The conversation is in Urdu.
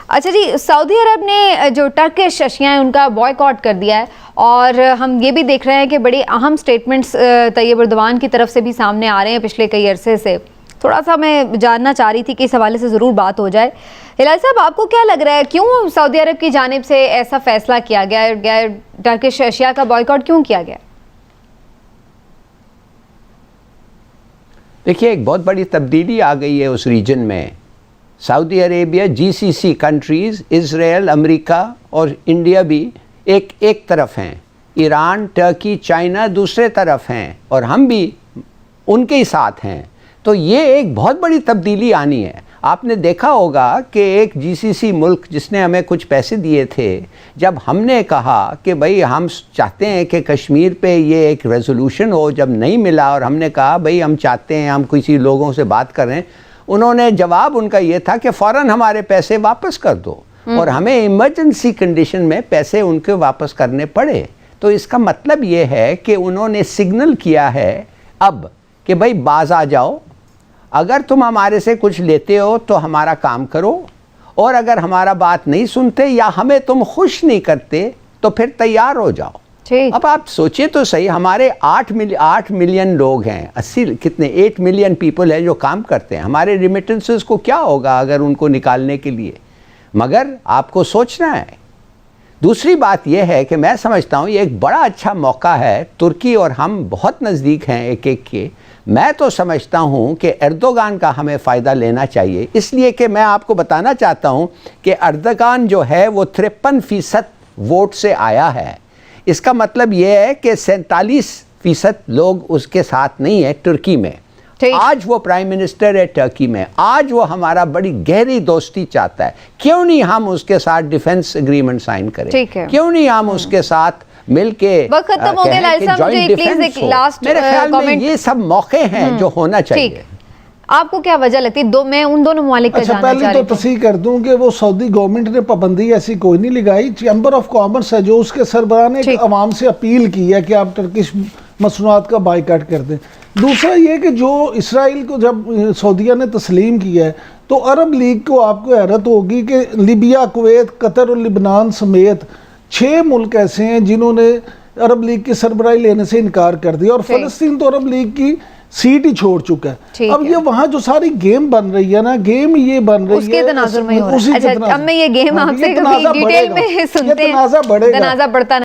اچھا جی، سعودی عرب نے جو ٹرکش اشیاء ہیں ان کا بوائیکاٹ کر دیا ہے، اور ہم یہ بھی دیکھ رہے ہیں کہ بڑی اہم سٹیٹمنٹس طیب اردوان کی طرف سے بھی سامنے آ رہے ہیں پچھلے کئی عرصے سے. تھوڑا سا میں جاننا چاہ رہی تھی کہ اس حوالے سے ضرور بات ہو جائے. ہلال صاحب، آپ کو کیا لگ رہا ہے کیوں سعودی عرب کی جانب سے ایسا فیصلہ کیا گیا ہے، ٹرکش اشیاء کا بوائیکاٹ کیوں کیا گیا؟ دیکھیے، ایک بہت بڑی تبدیلی آ گئی ہے اس ریجن میں. سعودی عربیہ، جی سی سی کنٹریز، اسرائیل، امریکہ اور انڈیا بھی ایک طرف ہیں، ایران، ٹرکی، چائنا دوسرے طرف ہیں، اور ہم بھی ان کے ہی ساتھ ہیں. تو یہ ایک بہت بڑی تبدیلی آنی ہے. آپ نے دیکھا ہوگا کہ ایک جی سی سی ملک جس نے ہمیں کچھ پیسے دیے تھے، جب ہم نے کہا کہ بھئی ہم چاہتے ہیں کہ کشمیر پہ یہ ایک ریزولوشن ہو، جب نہیں ملا اور ہم نے کہا بھئی ہم چاہتے ہیں ہم کسی لوگوں سے بات کریں، انہوں نے جواب ان کا یہ تھا کہ فوراً ہمارے پیسے واپس کر دو، اور ہمیں ایمرجنسی کنڈیشن میں پیسے ان کے واپس کرنے پڑے. تو اس کا مطلب یہ ہے کہ انہوں نے سگنل کیا ہے اب کہ بھئی باز آ جاؤ، اگر تم ہمارے سے کچھ لیتے ہو تو ہمارا کام کرو، اور اگر ہمارا بات نہیں سنتے یا ہمیں تم خوش نہیں کرتے تو پھر تیار ہو جاؤ. اب آپ سوچیں تو صحیح، ہمارے 8 ملین لوگ ہیں، 8 ملین پیپل ہیں جو کام کرتے ہیں. ہمارے ریمیٹنسز کو کیا ہوگا اگر ان کو نکالنے کے لیے؟ مگر آپ کو سوچنا ہے. دوسری بات یہ ہے کہ میں سمجھتا ہوں یہ ایک بڑا اچھا موقع ہے. ترکی اور ہم بہت نزدیک ہیں ایک کے. میں تو سمجھتا ہوں کہ اردوغان کا ہمیں فائدہ لینا چاہیے، اس لیے کہ میں آپ کو بتانا چاہتا ہوں کہ اردوغان جو ہے وہ 53% ووٹ سے آیا ہے. اس کا مطلب یہ ہے کہ 47% لوگ اس کے ساتھ نہیں ہیں ترکی میں. آج وہ پرائم منسٹر ہے ٹرکی میں، آج وہ ہمارا بڑی گہری دوستی چاہتا ہے. کیوں نہیں ہم اس کے ساتھ ڈیفنس اگریمنٹ سائن کریں؟ کیوں نہیں ہم اس کے ساتھ مل کے میرے خیال میں یہ سب موقع ہیں جو ہونا چاہیے. آپ کو کیا وجہ لگتی ہے؟ میں ان دونوں ممالک کا جاننا چاہ رہی ہوں. پہلے تو تصحیح کر دوں کہ وہ سعودی گورنمنٹ نے پابندی ایسی کوئی نہیں لگائی. چیمبر آف کامرس ہے جو اس کے سربراہ نے عوام سے اپیل کی ہے کہ آپ ٹرکش مصنوعات کا بائیکاٹ کر دیں. دوسرا یہ کہ جو اسرائیل کو جب سعودیہ نے تسلیم کیا ہے تو عرب لیگ کو آپ کو حیرت ہوگی کہ لیبیا، کویت، قطر اور لبنان سمیت 6 ملک ایسے ہیں جنہوں نے عرب لیگ کی سربراہی لینے سے انکار کر دیا، اور فلسطین تو عرب لیگ کی سیٹ ہی چھوڑ چکا ہے. اب یہ وہاں جو ساری گیم بن رہی ہے نا، گیم یہ بن رہی ہے اس کے تناظر میں ہو رہا ہے. اب میں یہ گیم آپ سے ڈیٹیل میں سنتے ہیں، تنازع بڑھتا